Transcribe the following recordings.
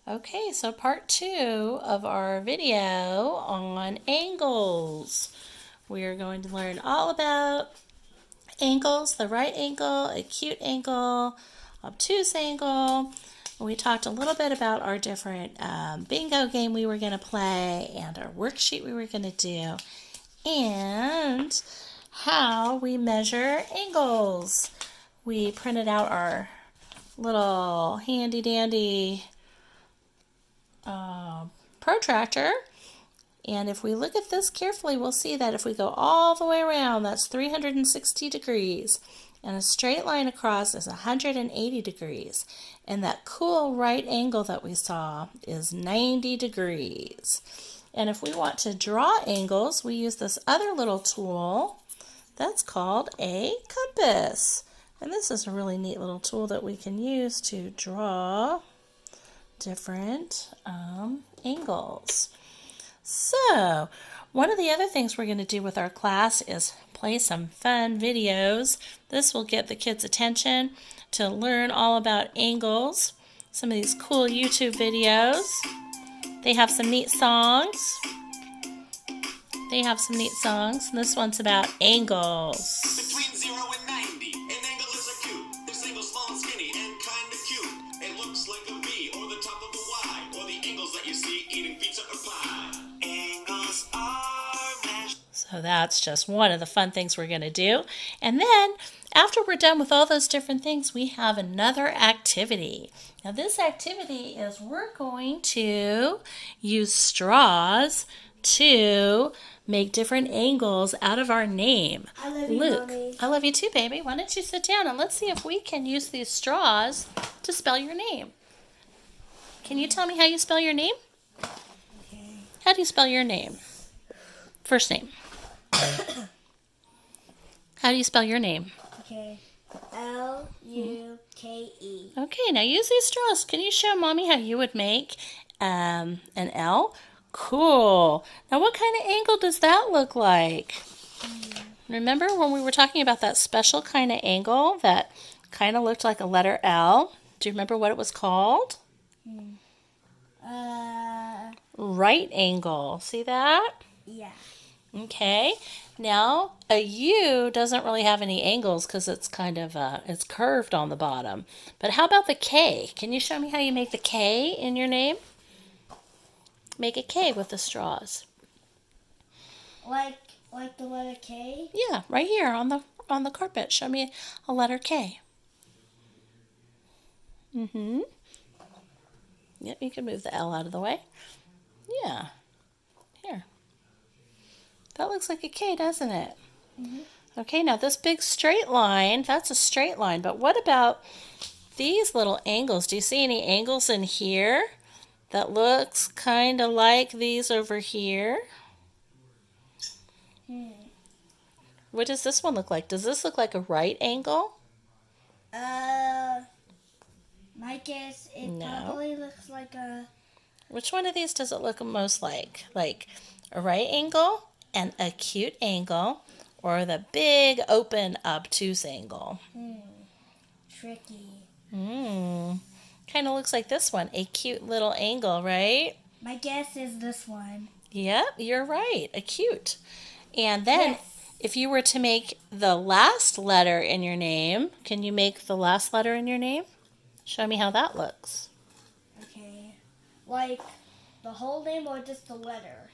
Okay, so part 2 of our video on angles. We are going to learn all about angles, the right angle, acute angle, obtuse angle. We talked a little bit about our different bingo game we were going to play and our worksheet we were going to do and how we measure angles. We printed out our little handy dandy protractor, and if we look at this carefully, we'll see that if we go all the way around, that's 360 degrees, and a straight line across is 180 degrees, and that cool right angle that we saw is 90 degrees. And if we want to draw angles, we use this other little tool that's called a compass. And this is a really neat little tool that we can use to draw different angles. So, one of the other things we're going to do with our class is play some fun videos. This will get the kids' attention to learn all about angles. Some of these cool YouTube videos. They have some neat songs. This one's about angles. Between 0 and 90, an angle is acute. This angle's small and skinny and kinda cute. It looks like a V or the top of a Y, or the angles that you see eating pizza or pie. Angles are measured. So that's just one of the fun things we're going to do. And then after we're done with all those different things, we have another activity. Now this activity is we're going to use straws to make different angles out of our name. I love you, Luke, Mommy. I love you too, baby. Why don't you sit down and let's see if we can use these straws to spell your name. Can you tell me how you spell your name? Okay. How do you spell your name? First name. How do you spell your name? Okay. Luke. Okay, now use these straws. Can you show Mommy how you would make an L? Cool. Now what kind of angle does that look like? Remember when we were talking about that special kind of angle that kind of looked like a letter L? Do you remember what it was called? Right angle. See that? Yeah. Okay. Now a U doesn't really have any angles because it's kind of it's curved on the bottom. But how about the K? Can you show me how you make the K in your name? Make a K with the straws. Like the letter K? Yeah, right here on the carpet. Show me a letter K. Yep, you can move the L out of the way. Yeah. Here. That looks like a K, doesn't it? Okay, now this big straight line, that's a straight line. But what about these little angles? Do you see any angles in here that looks kind of like these over here? What does this one look like? Does this look like a right angle? My guess it No. probably looks like a. Which one of these does it look most like? Like a right angle, an acute angle, or the big open obtuse angle? Tricky. Kind of looks like this one, a cute little angle, right? My guess is this one. Yep, you're right, acute. And then Yes. if you were to make the last letter in your name, can you make the last letter in your name? Show me how that looks. Okay. Like the whole name or just the letter?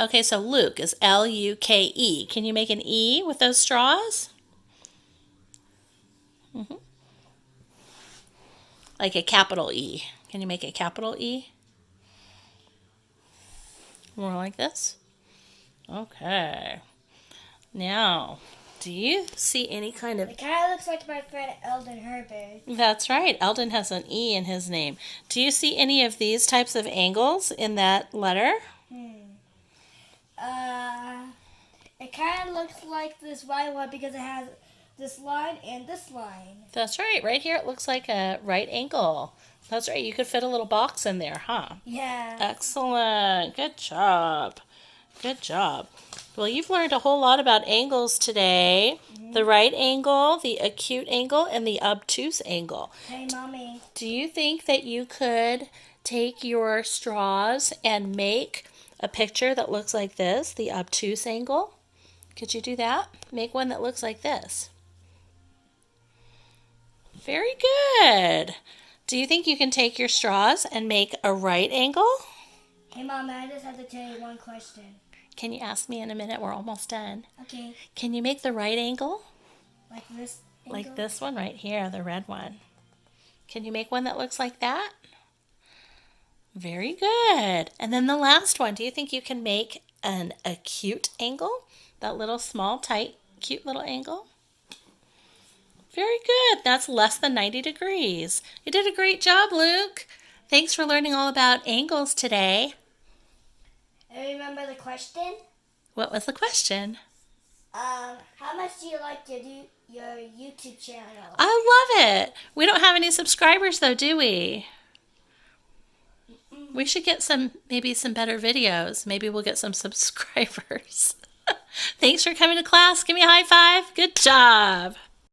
Okay, so Luke is Luke. Can you make an E with those straws? Like a capital E. Can you make a capital E? More like this? Okay. Now, do you see any kind of... It kind of looks like my friend Eldon Herbert. That's right. Eldon has an E in his name. Do you see any of these types of angles in that letter? It kind of looks like this right one because it has this line and this line. That's right. Right here it looks like a right angle. That's right. You could fit a little box in there, huh? Yeah. Excellent. Good job. Good job. Well, you've learned a whole lot about angles today. The right angle, the acute angle, and the obtuse angle. Hey, Mommy. Do you think that you could take your straws and make a picture that looks like this, the obtuse angle? Could you do that? Make one that looks like this. Very good. Do you think you can take your straws and make a right angle? Hey, Mom, I just have to tell you one question. Can you ask me in a minute? We're almost done. Okay. Can you make the right angle? Like this angle? Like this one right here, the red one. Can you make one that looks like that? Very good. And then the last one, do you think you can make an acute angle? That little small, tight, cute little angle? Very good. That's less than 90 degrees. You did a great job, Luke. Thanks for learning all about angles today. And remember the question? What was the question? How much do you like your YouTube channel? I love it. We don't have any subscribers though, do we? We should get maybe some better videos. Maybe we'll get some subscribers. Thanks for coming to class. Give me a high five. Good job.